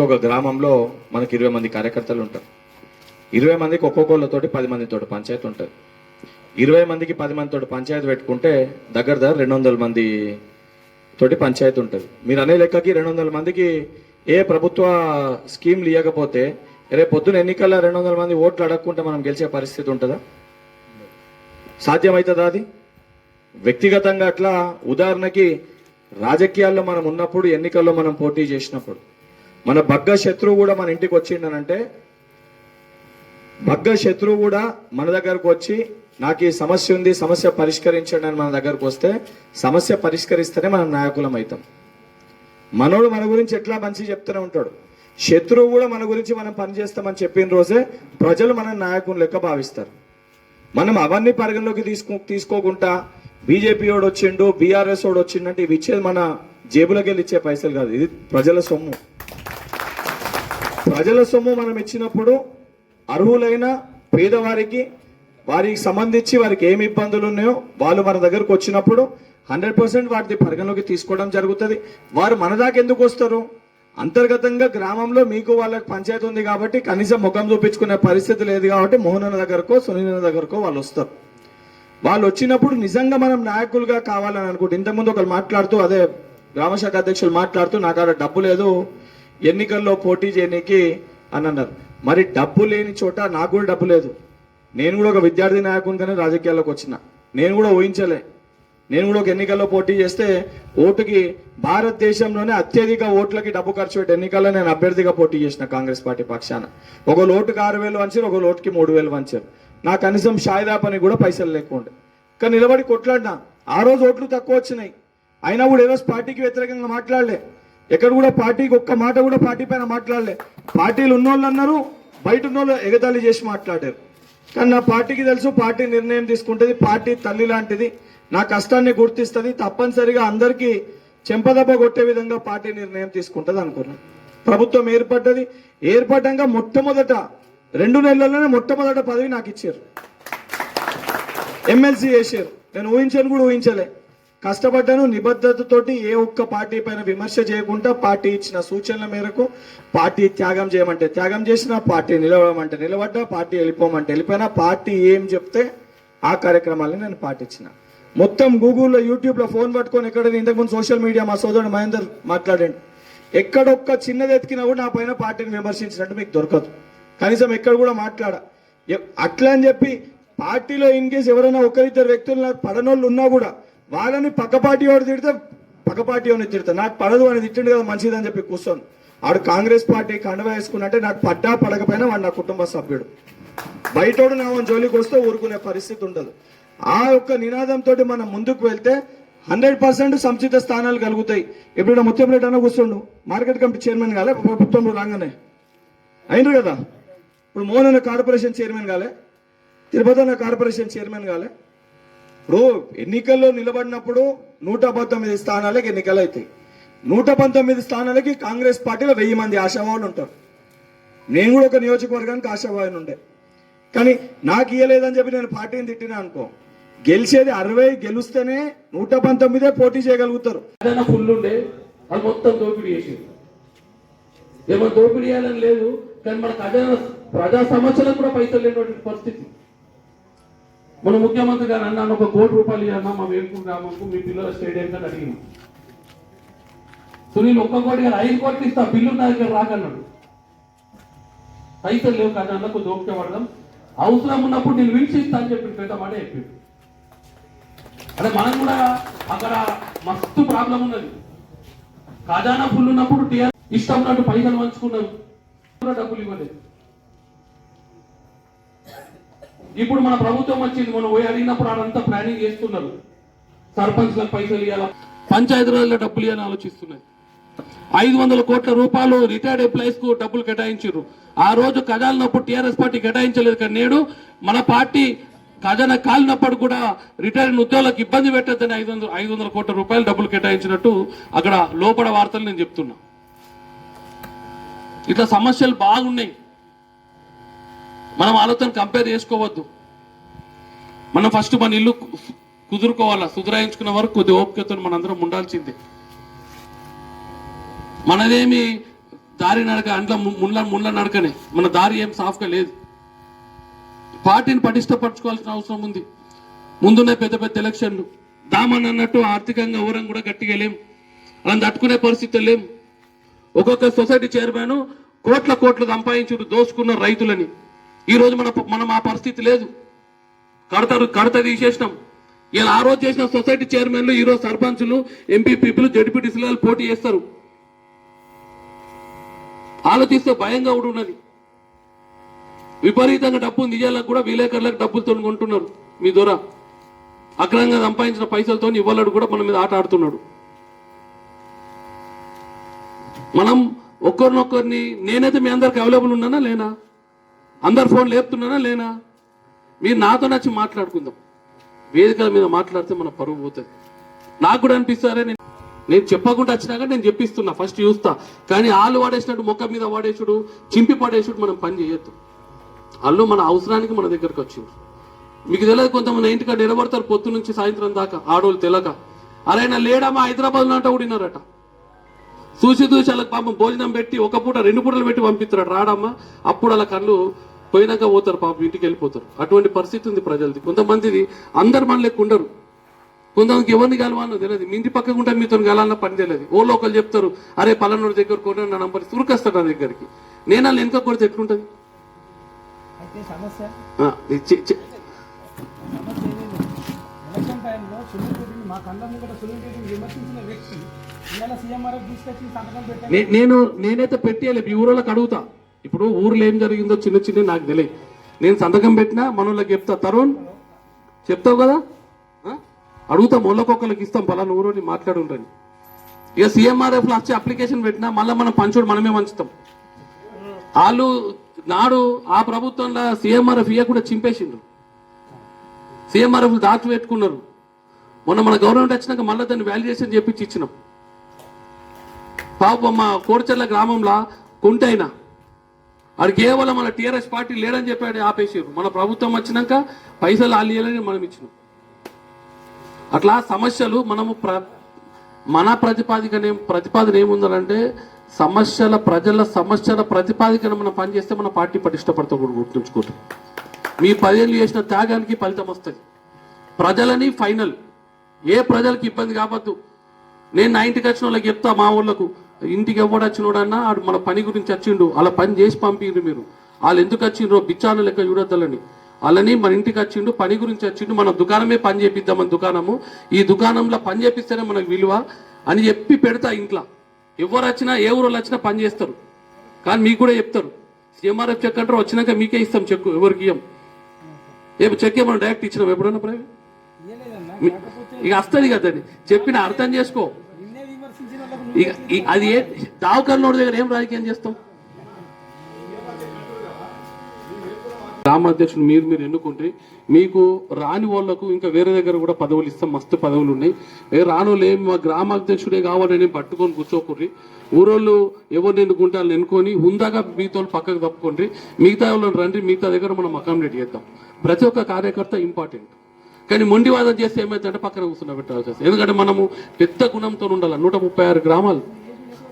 ఒక గ్రామంలో మనకి 20 మంది కార్యకర్తలు ఉంటారు. 20 మందికి ఒక్కొక్కళ్ళతోటి 10 మందితోటి పంచాయతీ ఉంటుంది. 20 మందికి 10 మందితోటి పంచాయతీ పెట్టుకుంటే దగ్గర 200 మంది తోటి పంచాయతీ ఉంటుంది. మీరు అనే లెక్కకి 200 మందికి ఏ ప్రభుత్వ స్కీమ్లు ఇవ్వకపోతే రేపు పొద్దున ఎన్నికల్లో 200 మంది ఓట్లు అడగకుంటే మనం గెలిచే పరిస్థితి ఉంటుందా? సాధ్యమవుతుందా? అది వ్యక్తిగతంగా అట్లా. ఉదాహరణకి రాజకీయాల్లో మనం ఉన్నప్పుడు, ఎన్నికల్లో మనం పోటీ చేసినప్పుడు మన బగ్గ శత్రువు కూడా మన ఇంటికి వచ్చిండనంటే, బగ్గ శత్రువు కూడా మన దగ్గరకు వచ్చి నాకు ఈ సమస్య ఉంది, సమస్య పరిష్కరించండి అని మన దగ్గరకు వస్తే సమస్య పరిష్కరిస్తేనే మనం నాయకులం అవుతాం. మనోడు మన గురించి ఎట్లా మంచి చెప్తూనే ఉంటాడు. శత్రువు కూడా మన గురించి మనం పనిచేస్తామని చెప్పిన రోజే ప్రజలు మన నాయకుని లెక్క భావిస్తారు. మనం అవన్నీ పరిగణలోకి తీసుకోకుండా బీజేపీ వాడు వచ్చిండు, బీఆర్ఎస్ వాడు వచ్చిండంటే ఇవి ఇచ్చేది మన జేబులోకి వెళ్ళి ఇచ్చే పైసలు కాదు, ఇది ప్రజల సొమ్ము. ప్రజల సొమ్ము మనం ఇచ్చినప్పుడు అర్హులైన పేదవారికి, వారికి సంబంధించి వారికి ఏమి ఇబ్బందులు ఉన్నాయో వాళ్ళు మన దగ్గరకు వచ్చినప్పుడు 100% వాటిని పరిగణలోకి తీసుకోవడం జరుగుతుంది. వారు మన దాకా ఎందుకు వస్తారు? అంతర్గతంగా గ్రామంలో మీకు వాళ్ళకి పంచాయతీ ఉంది కాబట్టి కనీసం ముఖం చూపించుకునే పరిస్థితి లేదు కాబట్టి మోహన్ దగ్గరకో సునీల్ దగ్గరకో వాళ్ళు వస్తారు. వాళ్ళు వచ్చినప్పుడు నిజంగా మనం నాయకులుగా కావాలని అనుకుంటే, ఇంతకుముందు ఒకరు మాట్లాడుతూ, అదే గ్రామశాఖ అధ్యక్షులు మాట్లాడుతూ, నాకు అక్కడ డబ్బు లేదు ఎన్నికల్లో పోటీ చేయడానికి అని అన్నారు. మరి డబ్బు లేని చోట నాకు కూడా డబ్బు లేదు. నేను కూడా ఒక విద్యార్థి నాయకునిగానే రాజకీయాల్లోకి వచ్చిన. నేను కూడా ఊహించలే. నేను కూడా ఒక ఎన్నికల్లో పోటీ చేస్తే ఓటుకి భారతదేశంలోనే అత్యధిక ఓట్లకి డబ్బు ఖర్చు పెట్టి ఎన్నికల్లో నేను అభ్యర్థిగా పోటీ చేసిన కాంగ్రెస్ పార్టీ పక్షాన. ఒక ఓటుకి 6,000 వంచారు, ఒక ఓటుకి 3,000 వంచారు. నా కనీసం షాయిదా పని కూడా పైసలు లేకుండా కానీ నిలబడి కొట్లాడినా. ఆ రోజు ఓట్లు తక్కువ వచ్చినాయి, అయినా కూడా ఏ రోజు పార్టీకి వ్యతిరేకంగా మాట్లాడలే. ఎక్కడ కూడా పార్టీకి ఒక్క మాట కూడా పార్టీ పైన మాట్లాడలే. పార్టీలు ఉన్నోళ్ళు అన్నారు, బయట ఉన్నోళ్ళు ఎగతాళి చేసి మాట్లాడారు. కానీ నా పార్టీకి తెలుసు, పార్టీ నిర్ణయం తీసుకుంటుంది, పార్టీ తల్లి లాంటిది, నా కష్టాన్ని గుర్తిస్తుంది, తప్పనిసరిగా అందరికీ చెంపదెబ్బ కొట్టే విధంగా పార్టీ నిర్ణయం తీసుకుంటుంది అనుకున్నాను. ప్రభుత్వం ఏర్పడ్డది. ఏర్పడ్డాక మొట్టమొదట 2 నెలల్లోనే మొట్టమొదట పదవి నాకు ఇచ్చారు, ఎమ్మెల్సీ చేశారు. నేను ఊహించను కూడా ఊహించలే. కష్టపడ్డాను నిబద్ధతతోటి. ఏ ఒక్క పార్టీ పైన విమర్శ చేయకుండా పార్టీ ఇచ్చిన సూచనల మేరకు పార్టీ త్యాగం చేయమంటే త్యాగం చేసిన, పార్టీ నిలవడమంటే నిలబడ్డా, పార్టీ వెళ్ళిపోమంటే వెళ్ళిపోయినా, పార్టీ ఏం చెప్తే ఆ కార్యక్రమాలని నేను పాటించిన. మొత్తం గూగుల్లో, యూట్యూబ్లో ఫోన్ పట్టుకొని ఎక్కడ, ఇంతకుముందు సోషల్ మీడియా మా సోదరుడు మహేందర్ మాట్లాడండి, ఎక్కడొక్క చిన్నది ఎత్తికినా కూడా నా పైన పార్టీని విమర్శించినట్టు మీకు దొరకదు. కనీసం ఎక్కడ కూడా అట్లా అని చెప్పి పార్టీలో ఇన్ కేసు ఎవరైనా ఒకరిద్దరు వ్యక్తులు నాకు పడనోళ్ళు ఉన్నా కూడా వాళ్ళని పక్క పార్టీ వాడు తిడితే పక్క పార్టీ వాడిని తిడతా. నాకు పడదు అని తిట్టిండు కదా మంచిదని చెప్పి కూర్చొని, ఆడు కాంగ్రెస్ పార్టీ కండవ వేసుకున్నట్టే నాకు పడ్డా పడకపోయినా వాడు నా కుటుంబ సభ్యుడు. బయటోడు నా జోలికి వస్తే ఊరుకునే పరిస్థితి ఉండదు. ఆ యొక్క నినాదంతో మనం ముందుకు వెళ్తే 100% సముచిత స్థానాలు కలుగుతాయి. ఎప్పుడైనా ముత్యంరెడ్డి అన్న కూర్చోండు, మార్కెట్ కమిటీ చైర్మన్ కాలే, ప్రభుత్వంలో రాగానే అయినరు కదా. ఇప్పుడు మోహన్ అన్న కార్పొరేషన్ చైర్మన్ కాలే, తిరుపతి అన్న కార్పొరేషన్ చైర్మన్ కాలే. ఇప్పుడు ఎన్నికల్లో నిలబడినప్పుడు 119 స్థానాలకి ఎన్నికలు అవుతాయి. 119 స్థానాలకి కాంగ్రెస్ పార్టీలో 1000 మంది ఆశావాహులు ఉంటారు. నేను కూడా ఒక నియోజకవర్గానికి ఆశావాహుని ఉండే, కానీ నాకు ఇయ్యలేదని చెప్పి నేను పార్టీని తిట్టినా అనుకో, గెలిచేది 60, గెలిస్తేనే 119 పోటీ చేయగలుగుతారు. ఫుల్ ఉండే అది మొత్తం దోపిడీ చేసేది. ఏమో దోపిడీ చేయాలని లేదు, కానీ మనకు అదే ప్రజా సమస్యలకు కూడా పైసలు లేనటువంటి పరిస్థితి. మన ముఖ్యమంత్రి గారు అన్నాను, 1 కోటి రూపాయలు ఇవ్వమ్మా మా వేలుకు గ్రామంకు, మీ పిల్లల స్టేడియం కానీ అడిగిన. సునీల్ 1 కోటి గారు 5 కోట్లు ఇస్తా, బిల్లు నా దగ్గర రాకన్నాడు. పైసలు లేవు కదా అన్నకు దోపిక పడదాం, అవసరం ఉన్నప్పుడు నేను పిలిచి ఇస్తా అని చెప్పి పెద్ద మాట చెప్పాడు. అంటే మనం కూడా అక్కడ మస్తు ప్రాబ్లం ఉన్నది. ఖజానా ఫుల్ ఉన్నప్పుడు టీఆర్ ఇష్టం ఉన్నట్టు పైసలు పంచుకున్నారు, డబ్బులు ఇవ్వలేదు. ఇప్పుడు మన ప్రభుత్వం వచ్చింది, మనం పోయి అడిగినప్పుడు అదంతా ప్లానింగ్ చేస్తున్నారు. సర్పంచ్లకు పైసలు ఇవ్వాలా, పంచాయతీరాజ్లో డబ్బులు ఇవ్వాలని ఆలోచిస్తున్నారు. 500 కోట్ల రూపాయలు రిటైర్డ్ ఎంప్లాయీస్ కు డబ్బులు కేటాయించారు. ఆ రోజు ఖజానాప్పుడు టీఆర్ఎస్ పార్టీ కేటాయించలేదు, కానీ నేడు మన పార్టీ ఖజానా కాలినప్పుడు కూడా రిటైర్డ్ ఉద్యోగులకు ఇబ్బంది పెట్టద్దని 500 కోట్ల రూపాయలు డబ్బులు కేటాయించినట్టు అక్కడ లోపల వార్తలు నేను చెప్తున్నా. ఇట్లా సమస్యలు బాగున్నాయి. మనం వాళ్ళతో కంపేర్ చేసుకోవద్దు. మనం ఫస్ట్ మన ఇల్లు కుదురుకోవాలా, సుధరాయించుకున్న వరకు కొద్ది ఓపికతో మనందరం ఉండాల్సిందే. మనదేమి దారి నడక అంట్లో ముళ్ళ నడకనే, మన దారి ఏం సాఫ్గా లేదు. పార్టీని పటిష్టపరచుకోవాల్సిన అవసరం ఉంది. ముందునే పెద్ద పెద్ద ఎలక్షన్లు దామని అన్నట్టు ఆర్థికంగా ఎవరం కూడా గట్టిగా లేం, అలా తట్టుకునే పరిస్థితి లేం. ఒక్కొక్క సొసైటీ చైర్మన్ కోట్లు సంపాదించుడు దోసుకున్న రైతులని. ఈరోజు మనం ఆ పరిస్థితి లేదు. కడత తీసేసినాం. ఇలా ఆ రోజు చేసిన సొసైటీ చైర్మన్లు ఈరోజు సర్పంచులు, ఎంపీపీలు, జడ్పీటీసీలు పోటీ చేస్తారు. ఆలోచిస్తే భయంగా కూడా ఉన్నది. విపరీతంగా డబ్బు నిజాలకు కూడా విలేకరులకు డబ్బులతో కొంటున్నారు. మీ ద్వారా అక్రమంగా సంపాదించిన పైసలతో ఇవ్వలేడు కూడా మన మీద ఆట ఆడుతున్నాడు. మనం ఒక్కరినొక్కరిని, నేనైతే మీ అందరికి అవైలబుల్ ఉన్నానా లేనా? అందరు ఫోన్ లేపుతున్నానా లేనా? మీరు నాతో నచ్చి మాట్లాడుకుందాం. వేదికల మీద మాట్లాడితే మన పరువు పోతుంది. నాకు కూడా అనిపిస్తారే, నేను చెప్పకుండా వచ్చినాక నేను చెప్పిస్తున్నా, ఫస్ట్ చూస్తా. కానీ వాళ్ళు వాడేసినట్టు మొక్క మీద వాడేసుడు, చింపి పడేసుడు మనం పని చేయొద్దు. వాళ్ళు మన అవసరానికి మన దగ్గరకు వచ్చింది. మీకు తెలియదు, కొంతమంది ఇంటికాడ నిలబడతారు పొద్దు నుంచి సాయంత్రం దాకా, ఆడోళ్ళు తెలక. అరైనా లేడమ్మా హైదరాబాద్లో అంట ఊడినారట. చూసి వాళ్ళకి పాపం భోజనం పెట్టి 1 పూట 2 పూటలు పెట్టి పంపిస్తున్నాడు. రాడమ్మా, అప్పుడు వాళ్ళ కళ్ళు పోయినాక పోతారు, పాపం ఇంటికి వెళ్ళిపోతారు. అటువంటి పరిస్థితి ఉంది ప్రజలది. కొంతమందిది అందరు మన లెక్క ఉండరు. కొంతమందికి ఎవరిని కలవాలో తెలియదు. మీ ఇంటి పక్కకు ఉంటే మీతో కలాలన్న పని తెలియదు. ఓళ్ళు ఒకళ్ళు చెప్తారు, అరే పలానోడి దగ్గర కొన్నా నా నంబర్ ఉరికొస్తాడు నా దగ్గరికి. నేను వాళ్ళు వెనుక కొడితే ఎట్లుంటది? నేనైతే పెట్టేయాలి. ఈ ఊరోళ్ళకి అడుగుతా. ఇప్పుడు ఊర్లో ఏం జరిగిందో చిన్న నాకు తెలియదు. నేను సంతకం పెట్టినా మనోళ్ళకి చెప్తా. తరుణ్ చెప్తావు కదా, అడుగుతాం. ఒళ్ళకొక్కరికి ఇస్తాం, పలానా ఊరు మాట్లాడుండ్రని. ఇక CMRF లో వచ్చి అప్లికేషన్ పెట్టినా మళ్ళీ మనం పంచుడు మనమే పంచుతాం. వాళ్ళు నాడు ఆ ప్రభుత్వంలో CMRF కూడా చింపేసిండ్రు. CMRF దాచి పెట్టుకున్నారు. మొన్న మన గవర్నమెంట్ వచ్చినాక మళ్ళీ దాన్ని వాల్యుయేషన్ చేపించి ఇచ్చినాం. పాపం మా కోడిచెర్ల గ్రామంలో కుంటైనా అది కేవలం మన TRS పార్టీ లేడని చెప్పాడు, ఆపేసారు. మన ప్రభుత్వం వచ్చినాక పైసలు ఆలియాలని మనం ఇచ్చినాం. అట్లా సమస్యలు మనము మన ప్రతిపాదన ఏముందంటే ప్రజల సమస్యల ప్రతిపాదికన మనం పనిచేస్తే మన పార్టీ పటిష్టపడతా కూడా గుర్తుంచుకుంటాం. మీ 10 ఏళ్ళు చేసిన త్యాగానికి ఫలితం వస్తుంది. ప్రజలని ఫైనల్, ఏ ప్రజలకి ఇబ్బంది కావద్దు. నేను నా ఇంటికి వచ్చిన వాళ్ళకి చెప్తా, మా ఊళ్ళకు ఇంటికి ఎవడు వచ్చినోడన్నా ఆడు మన పని గురించి వచ్చిండు, అలా పని చేసి పంపిండ్రు. మీరు వాళ్ళు ఎందుకు వచ్చిండ్రో బిచ్చాను లెక్క చూడొద్దని. వాళ్ళని మన ఇంటికి వచ్చిండు, పని గురించి వచ్చిండు, మన దుకాణమే పని చేపిద్దామని దుకాణము, ఈ దుకాణంలో పని చేపిస్తేనే మనకు విలువ అని చెప్పి పెడతా. ఇంట్లో ఎవరు వచ్చినా ఏ ఊరు వచ్చినా పని చేస్తారు. కానీ మీకు కూడా చెప్తారు, CMRF చెక్ అంటారు, వచ్చినాక మీకే ఇస్తాం చెక్కు, ఎవరికి ఇయ్యం. చెక్ ఏమన్నా డైరెక్ట్ ఇచ్చినాం ఎప్పుడన్నా ప్రైవేట్? ఇక వస్తుంది కదా, చెప్పిన అర్థం చేసుకో. ఇక అది దావకర్నోడి దగ్గర ఏం రాజకీయం చేస్తాం? గ్రామాధ్యక్షులు మీరు ఎన్నుకుంటే మీకు రాని వాళ్ళకు ఇంకా వేరే దగ్గర కూడా పదవులు ఇస్తాం. మస్తు పదవులు ఉన్నాయి. రాని వాళ్ళు ఏమి మా గ్రామాధ్యక్షుడే కావాలని పట్టుకొని కూర్చోకుర్రి. ఊరోళ్ళు ఎవరిని ఎన్నుకుంటే వాళ్ళని ఎన్నుకొని హుందాగా మీతో పక్కకు తప్పుకోండి. మిగతా వాళ్ళని రండి, మిగతా దగ్గర మనం అకామిడేట్ చేద్దాం. ప్రతి ఒక్క కార్యకర్త ఇంపార్టెంట్. కానీ మొండివాదం చేస్తే ఏమైందంటే పక్కన కూర్చున్న పెట్టాల్సి వస్తుంది. ఎందుకంటే మనము పెద్ద గుణంతో ఉండాలి. 136 గ్రామాలు,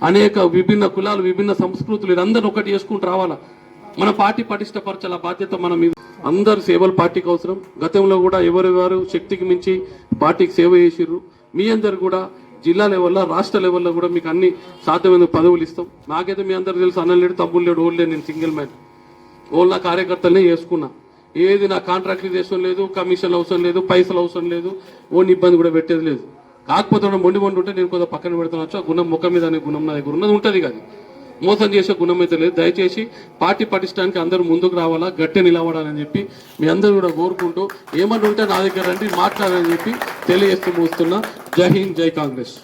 అనేక విభిన్న కులాలు, విభిన్న సంస్కృతులు, ఇదందరూ ఒకటి చేసుకుంటూ రావాలా. మన పార్టీ పటిష్టపరచాల బాధ్యత మన మీద. అందరు సేవలు పార్టీకి అవసరం. గతంలో కూడా ఎవరెవరు శక్తికి మించి పార్టీకి సేవ చేసిర్రు. మీ అందరు కూడా జిల్లా లెవెల్లో, రాష్ట్ర లెవెల్లో కూడా మీకు అన్ని సాధ్యమైన పదవులు ఇస్తాం. నాకైతే మీ అందరు తెలుసు, అన్న లేడు, తమ్ముడు లేడు, ఓళ్ళు లేడు. నేను సింగిల్ మ్యాన్. ఓళ్ళు నా కార్యకర్తలనే చేసుకున్నా. ఏది నా కాంట్రాక్టరైజేషన్ లేదు, కమిషన్లు అవసరం లేదు, పైసలు అవసరం లేదు, ఓన్ ఇబ్బంది కూడా పెట్టేది లేదు. కాకపోతే మొండి ఉంటే నేను కొంత పక్కన పెడతాను. గుణం ముఖం మీద అనే గుణం నా దగ్గర ఉన్నది ఉంటుంది. కానీ మోసం చేసే గుణం అయితే లేదు. దయచేసి పార్టీ పటిష్టానికి అందరూ ముందుకు రావాలా, గట్టి నిలబడాలని చెప్పి మీ అందరూ కూడా కోరుకుంటూ, ఏమన్నా ఉంటే నా దగ్గర రండి మాట్లాడాలని చెప్పి తెలియజేస్తూ మూస్తున్నా. జై హింద్, జై కాంగ్రెస్.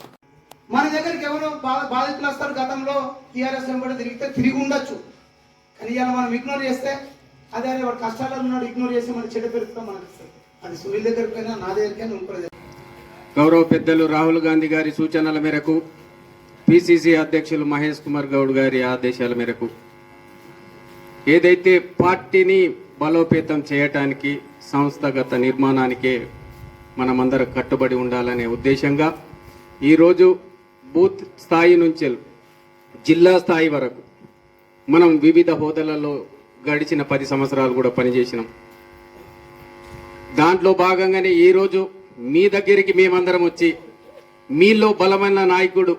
మన దగ్గరికి ఎవరో బాధితులు వస్తారు. గతంలో TRS కూడా తిరిగి ఉండొచ్చు. కానీ ఇలా మనం ఇగ్నోర్ చేస్తే, అదే వాడు కష్టాల్లో ఉన్నాడు ఇగ్నోర్ చేసి మన చెడు పెరుగుతాం మనకి ఇస్తుంది. అది సునీల్ దగ్గరికైనా, నా దగ్గరికైనా, ఇంకో గౌరవ పెద్దలు రాహుల్ గాంధీ గారి సూచనల మేరకు, PCC అధ్యక్షులు మహేష్ కుమార్ గౌడ్ గారి ఆదేశాల మేరకు ఏదైతే పార్టీని బలోపేతం చేయటానికి, సంస్థాగత నిర్మాణానికే మనమందరం కట్టుబడి ఉండాలనే ఉద్దేశంగా ఈరోజు బూత్ స్థాయి నుంచి జిల్లా స్థాయి వరకు మనం వివిధ హోదాలలో గడిచిన 10 సంవత్సరాలు కూడా పనిచేసినాం. దాంట్లో భాగంగానే ఈరోజు మీ దగ్గరికి మేమందరం వచ్చి మీలో బలమైన నాయకుడు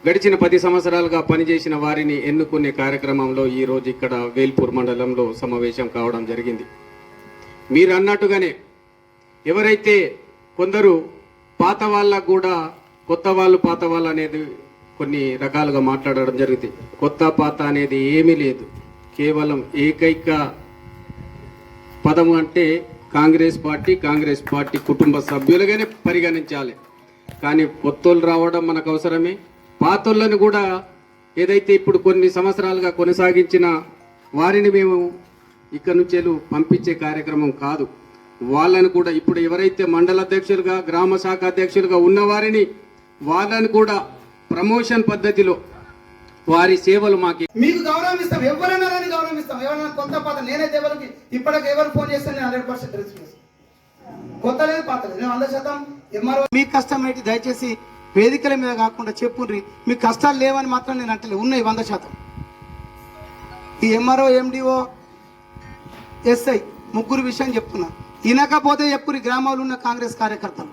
గడిచిన 10 సంవత్సరాలుగా పనిచేసిన వారిని ఎన్నుకునే కార్యక్రమంలో ఈరోజు ఇక్కడ వేల్పూర్ మండలంలో సమావేశం కావడం జరిగింది. మీరు అన్నట్టుగానే ఎవరైతే కొందరు పాత వాళ్ళకు కూడా కొత్త వాళ్ళు పాత వాళ్ళు అనేది కొన్ని రకాలుగా మాట్లాడడం జరిగింది. కొత్త పాత అనేది ఏమీ లేదు. కేవలం ఏకైక పదము అంటే కాంగ్రెస్ పార్టీ కుటుంబ సభ్యులుగానే పరిగణించాలి. కానీ కొత్తోళ్ళు రావడం మనకు అవసరమే. పాతోళ్ళను కూడా ఏదైతే ఇప్పుడు కొన్ని సంవత్సరాలుగా కొనసాగించిన వారిని మేము ఇక్కడ నుంచి పంపించే కార్యక్రమం కాదు. వాళ్ళను కూడా ఇప్పుడు ఎవరైతే మండల అధ్యక్షులుగా గ్రామ శాఖ అధ్యక్షులుగా ఉన్నవారిని వాళ్ళని కూడా ప్రమోషన్ పద్ధతిలో వారి సేవలు మాకు మీకు గౌరవం ఇస్తాం. ఎవరైనా గౌరవం ఇస్తాం. ఎవరైనా కొత్త పాత నేనైతే ఎవరికి ఇప్పటికి ఎవరు ఫోన్ చేస్తే నేను 100% రెస్పాన్స్. కొత్త లేదు పాత లేదు. నేను 100% ఎంఆర్ఓ మీ కష్టం ఏంటి దయచేసి వేదికల మీద కాకుండా చెప్పుర్రి. మీ కష్టాలు లేవని మాత్రం నేను అంటే ఉన్నాయి 100%. ఈ ఎంఆర్ఓ ఎండిఓ ఎస్ఐ ముగ్గురు విషయం చెప్తున్నా. వినకపోతే చెప్పుర్రి. గ్రామాల్లో ఉన్న కాంగ్రెస్ కార్యకర్తలు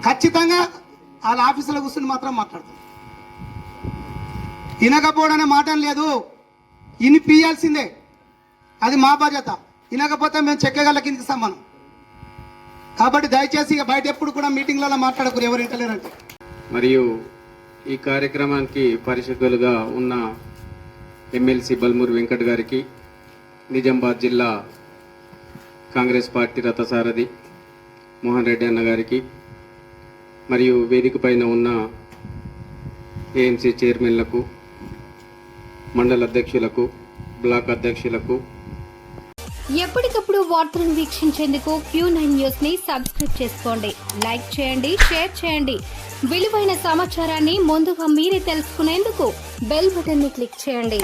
ఖచ్చితంగా వాళ్ళ ఆఫీసులో కూర్చుని మాత్రం మాట్లాడతారు. వినకపోవడనే మాట లేదు, వినిపియాల్సిందే. అది మా బాధ్యత. వినకపోతే మేము చెక్కగల కిందికి ఇస్తాం మనం. కాబట్టి దయచేసి ఇక బయట ఎప్పుడు కూడా మీటింగ్లలో మాట్లాడకూరు ఎవరు వింటలేరంటే. మరియు ఈ కార్యక్రమానికి పరిశుద్ధులుగా ఉన్న ఎమ్మెల్సీ బల్మూరు వెంకట్ గారికి, నిజామాబాద్ జిల్లా కాంగ్రెస్ పార్టీ రథసారథి మోహన్ రెడ్డి అన్న గారికి, మరియు వేదిక పైన ఉన్న ఏఎంసీ చైర్మన్లకు, మండల అధ్యక్షులకు, బ్లాక్ అధ్యక్షులకు, ఎప్పటికప్పుడు వార్తలను వీక్షించేందుకు Q9 న్యూస్ ని సబ్స్క్రైబ్ చేసుకోండి. లైక్ చేయండి, షేర్ చేయండి. విలువైన సమాచారాన్ని ముందుగా మీరే తెలుసుకునేందుకు బెల్ బటన్ ని క్లిక్ చేయండి.